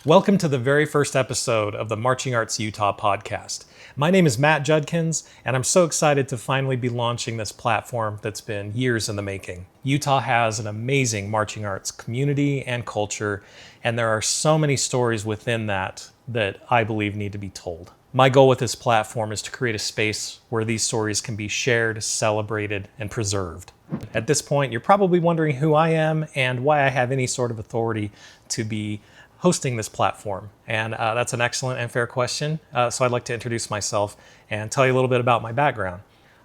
Welcome to the very first episode of the Marching Arts Utah podcast. My name is Matt Judkins, and I'm so excited to finally be launching this platform that's been years in the making. Utah has an amazing marching arts community and culture, and there are so many stories within that I believe need to be told. My goal with this platform is to create a space where these stories can be shared, celebrated, and preserved. At this point, you're probably wondering who I am and why I have any sort of authority to be hosting this platform. And that's an excellent and fair question. So I'd like to introduce myself and tell you a little bit about my background.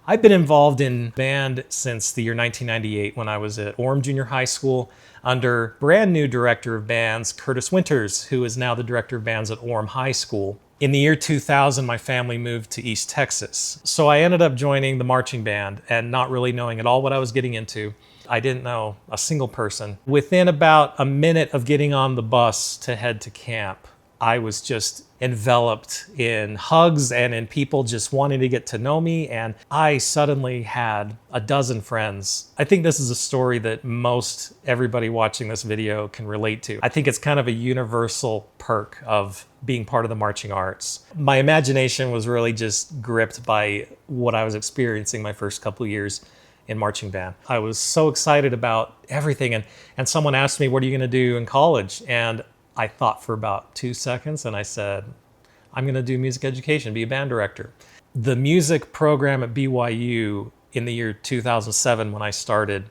I've been involved in band since the year 1998 when I was at Orem Junior High School under brand new director of bands, Curtis Winters, who is now the director of bands at Orem High School. In the year 2000, my family moved to East Texas. So I ended up joining the marching band and not really knowing at all what I was getting into. I didn't know a single person. Within about a minute of getting on the bus to head to camp, I was just enveloped in hugs and in people just wanting to get to know me, and I suddenly had a dozen friends. I think this is a story that most everybody watching this video can relate to. I think it's kind of a universal perk of being part of the marching arts. My imagination was really just gripped by what I was experiencing my first couple of years in marching band. I was so excited about everything, and someone asked me, what are you gonna do in college? And I thought for about 2 seconds and I said, I'm gonna do music education, be a band director. The music program at BYU in the year 2007 when I started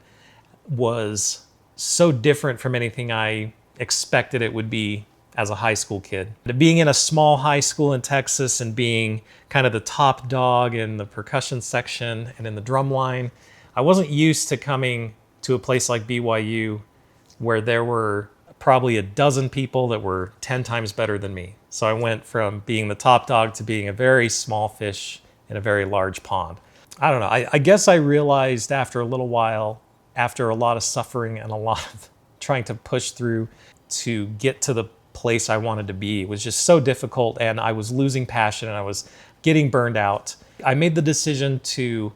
was so different from anything I expected it would be as a high school kid. Being in a small high school in Texas and being kind of the top dog in the percussion section and in the drum line, I wasn't used to coming to a place like BYU where there were probably a dozen people that were 10 times better than me. So I went from being the top dog to being a very small fish in a very large pond. I don't know, I guess I realized after a little while, after a lot of suffering and a lot of trying to push through to get to the place I wanted to be, it was just so difficult and I was losing passion and I was getting burned out. I made the decision to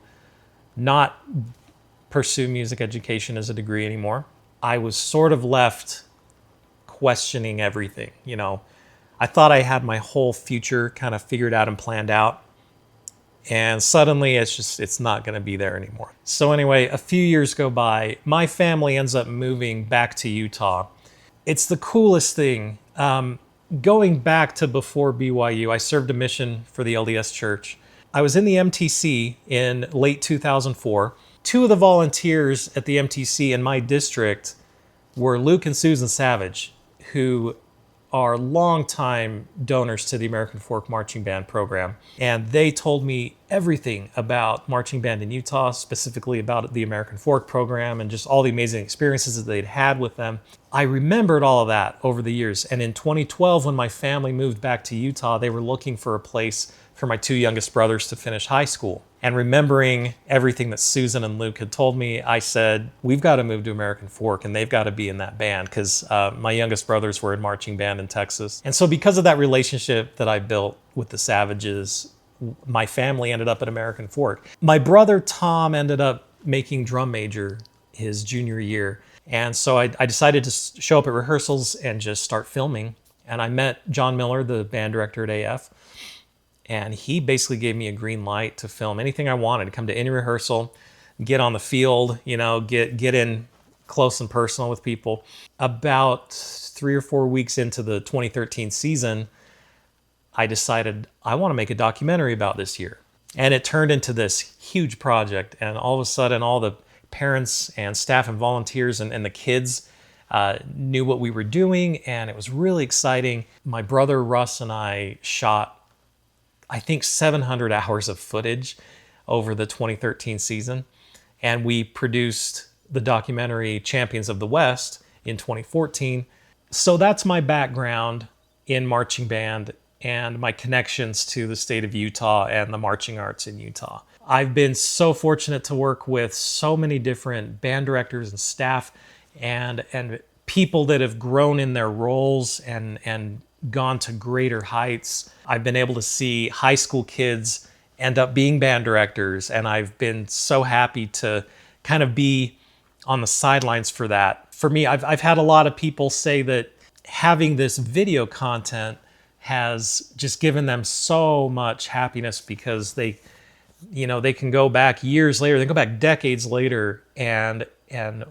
not pursue music education as a degree anymore. I was sort of left questioning everything. You know, I thought I had my whole future kind of figured out and planned out. And suddenly it's not going to be there anymore. So anyway, a few years go by. My family ends up moving back to Utah. It's the coolest thing. Going back to before BYU, I served a mission for the LDS Church. I was in the MTC in late 2004. Two of the volunteers at the MTC in my district were Luke and Susan Savage, who are longtime donors to the American Folk Marching Band program. And they told me everything about marching band in Utah, specifically about the American Folk program and just all the amazing experiences that they'd had with them. I remembered all of that over the years. And in 2012, when my family moved back to Utah, they were looking for a place for my two youngest brothers to finish high school. And remembering everything that Susan and Luke had told me, I said, we've got to move to American Folk and they've got to be in that band because my youngest brothers were in marching band in Texas. And so because of that relationship that I built with the Savages, my family ended up at American Folk. My brother Tom ended up making drum major his junior year. And so I decided to show up at rehearsals and just start filming. And I met John Miller, the band director at AF. And he basically gave me a green light to film anything I wanted, come to any rehearsal, get on the field, you know, get in close and personal with people. About 3 or 4 weeks into the 2013 season, I decided I want to make a documentary about this year. And it turned into this huge project. And all of a sudden, all the parents and staff and volunteers and the kids knew what we were doing. And it was really exciting. My brother Russ and I shot I think 700 hours of footage over the 2013 season. And we produced the documentary Champions of the West in 2014. So that's my background in marching band and my connections to the state of Utah and the marching arts in Utah. I've been so fortunate to work with so many different band directors and staff and people that have grown in their roles and gone to greater heights. I've been able to see high school kids end up being band directors, and I've been so happy to kind of be on the sidelines for that. For me, I've had a lot of people say that having this video content has just given them so much happiness because they can go back years later, they go back decades later and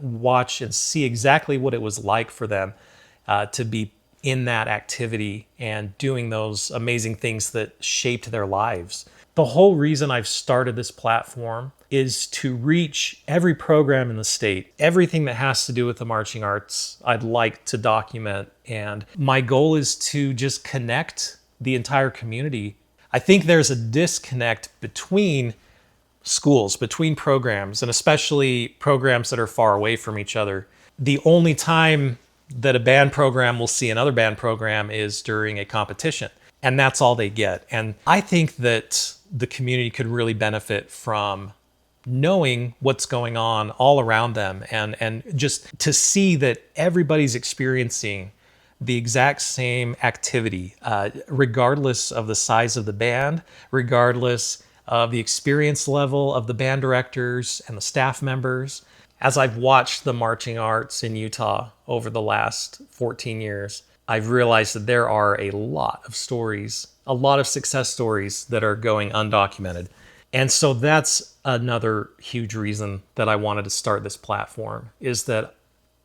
watch and see exactly what it was like for them to be in that activity and doing those amazing things that shaped their lives. The whole reason I've started this platform is to reach every program in the state. Everything that has to do with the marching arts, I'd like to document. And my goal is to just connect the entire community. I think there's a disconnect between schools, between programs, and especially programs that are far away from each other. The only time that a band program will see another band program is during a competition, and that's all they get. And I think that the community could really benefit from knowing what's going on all around them and just to see that everybody's experiencing the exact same activity, regardless of the size of the band, regardless of the experience level of the band directors and the staff members. As I've watched the marching arts in Utah over the last 14 years, I've realized that there are a lot of stories, a lot of success stories that are going undocumented. And so that's another huge reason that I wanted to start this platform, is that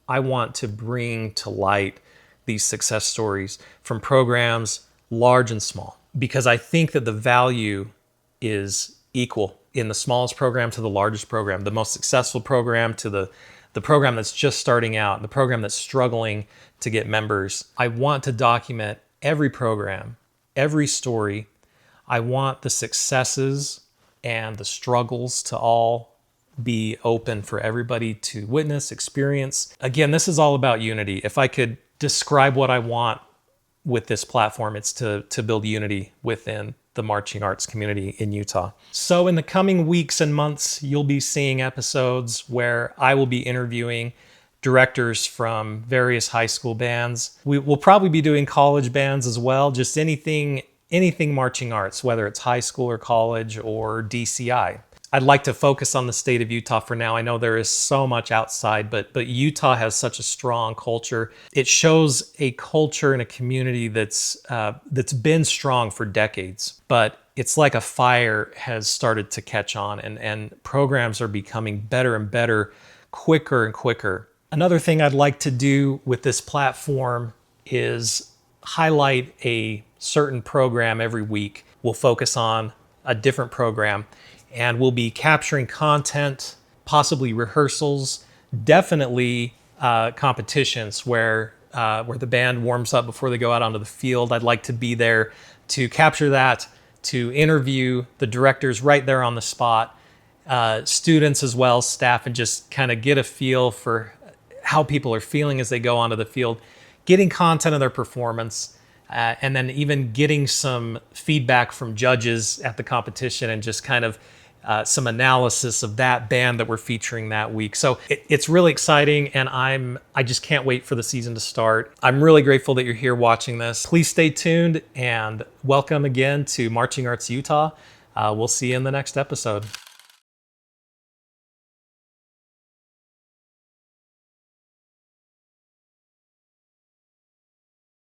I want to bring to light these success stories from programs large and small, because I think that the value is equal in the smallest program to the largest program, the most successful program to the program that's just starting out, the program that's struggling to get members. I want to document every program, every story. I want the successes and the struggles to all be open for everybody to witness, experience. Again, this is all about unity. If I could describe what I want with this platform, it's to build unity within the marching arts community in Utah. So in the coming weeks and months, you'll be seeing episodes where I will be interviewing directors from various high school bands. We will probably be doing college bands as well, just anything marching arts, whether it's high school or college or DCI. I'd like to focus on the state of Utah for now. I know there is so much outside, but Utah has such a strong culture. It shows a culture and a community that's been strong for decades, but it's like a fire has started to catch on, and programs are becoming better and better, quicker and quicker. Another thing I'd like to do with this platform is highlight a certain program every week. We'll focus on a different program, and we'll be capturing content, possibly rehearsals, definitely competitions where the band warms up before they go out onto the field. I'd like to be there to capture that, to interview the directors right there on the spot, students as well, staff, and just kind of get a feel for how people are feeling as they go onto the field, getting content of their performance, and then even getting some feedback from judges at the competition and just kind of some analysis of that band that we're featuring that week. So it's really exciting, and I just can't wait for the season to start. I'm really grateful that you're here watching this. Please stay tuned, and welcome again to Marching Arts Utah. We'll see you in the next episode.